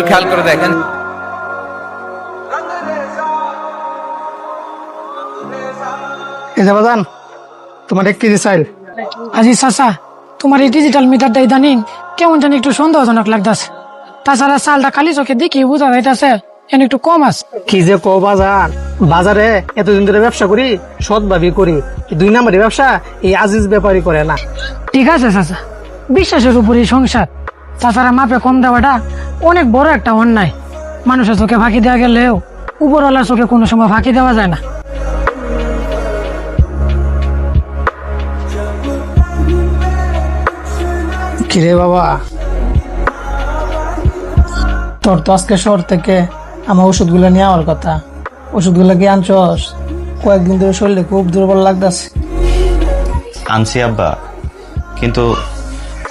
খেয়াল করে দেখেন। এই যে বাজান, তোমার 1 কেজি চাইল। আজি চাচা, তোমার এই ডিজিটাল মিটারটা ইদানিং কেমন জানি একটু সন্দেহজনক লাগতেছে। তাছাড়া চালটা খালি চোখে দেখি বোঝা যাইতেছে এন একটু কম আছে। কি যে কো বাজান, বাজারে এতদিন ধরে ব্যবসা করি, সৎভাবে করি। 2 নম্বরের ব্যবসা এই আজিজ ব্যাপারই করে না। ঠিক আছে চাচা, বিশ্বাসের উপরই সংসার। তাছাড়া মাপে কম দেওয়াটা অনেক বড় একটা অন্যায়। মানুষের চোখে ফাঁকি দেওয়া গেলেও উপরওয়ালার চোখে কোনো সময় ফাঁকি দেওয়া যায় না। কিরে বাবা, তোর তো আজকে শহর থেকে আমার ওষুধগুলো নিয়ে আওয়ার কথা। ওষুধগুলো কি আনছস? কয়েকদিন ধরে শরীরে খুব দুর্বল লাগতেছে। আনছি আব্বা, কিন্তু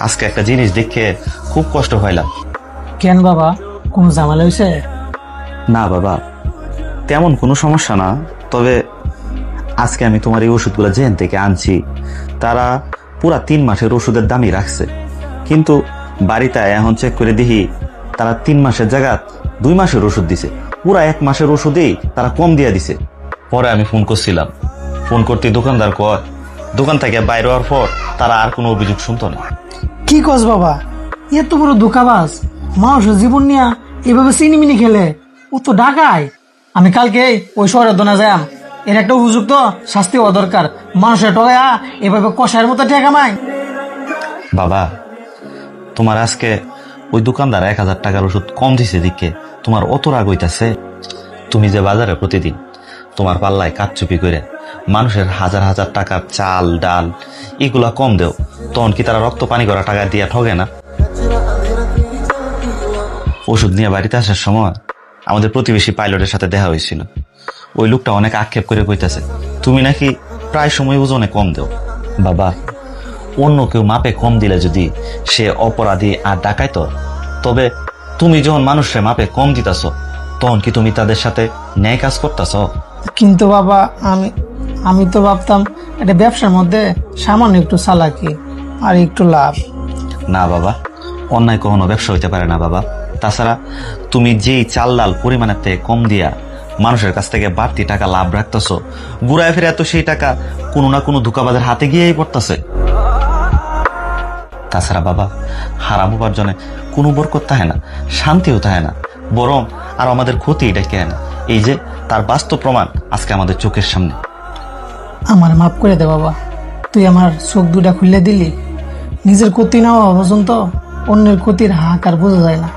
আজকে একটা জিনিস দেখে খুব কষ্ট হইলাম। কেন বাবা, কোন ঝামেলা হয়েছে? না বাবা, তেমন কোনো সমস্যা না। তবে আজকে আমি তোমার এই ওষুধগুলো জেন থেকে আনছি, তারা পুরা 3 মাসের ওষুধের দামই রাখছে। কিন্তু বাড়িতে এখন চেক করে দেখি তারা 3 মাসের জায়গা 2 মাসের ওষুধ দিছে। পুরা 1 মাসের ওষুধেই তারা কম দিয়ে দিছে। পরে আমি ফোন করছিলাম, ফোন করতে দোকানদার কয় দোকান থেকে বাইরে হওয়ার পর তারা আর কোনো অভিযোগ শুনতো না। কি কস বাবা, এত বড় ধোকাবাজ মানুষের জীবন নিয়ে এভাবে চিনিমিনি খেলে? ও তো ডাকায়। আমি কালকে ওই শহরের দোনা যাই, এর একটা উপযুক্ত শাস্তি হওয়া দরকার। মানুষের টগায়া এভাবে কষায়ের মতো টাকা মায়। বাবা, তোমার আজকে ওই দোকানদার 1000 টাকার ওষুধ কম দিছে দিকে তোমার অত রাগ হইতাছে? তুমি যে বাজারে প্রতিদিন তোমার পাল্লায় কাচ্চুপি করে মানুষের হাজার হাজার টাকার চাল ডাল এগুলা কম দেও, তখন কি তারা রক্ত পানি করা টাকা দিয়া ঠগে না? ওষুধ নিয়ে বাড়িতে আসার সময় আমাদের প্রতিবেশী পাইলটের সাথে দেখা হয়েছিল। ওই লোকটা অনেক আক্ষেপ করে কইতাছে তুমি নাকি প্রায় সময় ওজনে কম দেও। বাবা, অন্য কেউ মাপে কম দিলে যদি সে অপরাধী আর ডাকাইতো, তবে তুমি যখন মানুষের মাপে কম দিতাছ তখন কি তুমি তাদের সাথে ন্যায় কাজ করতেছ? কিন্তু বাবা, আমি তো ভাবতাম এটা ব্যবসার মধ্যে সামান্য একটু চালাকি আর একটু লাভ। না বাবা, অন্যায় কখনো ব্যবসা হইতে পারে না বাবা। তাছাড়া তুমি যেই চাল ডাল পরিমাণের থেকে কম দিয়া মানুষের কাছ থেকে বাড়তি টাকা লাভ রাখতেছ, ঘুরায় ফিরে তো সেই টাকা কোনো না কোনো ধোঁকাবাজের হাতে গিয়েই পড়তেছে। তাছাড়া বাবা, হারাম উপার্জনে কোনো বরকত থাকে না, শান্তিও থাকে না, বরং আর আমাদের ক্ষতি ডেকে আনে। এই যে তার বাস্তব প্রমাণ আজকে আমাদের চোখের সামনে। আমার মাফ করে দে বাবা, তুই আমার চোখ দুটা খুলে দিলি। নিজের ক্ষতি না হওয়া পর্যন্ত অন্যের ক্ষতির হাহাকার বোঝা যায় না।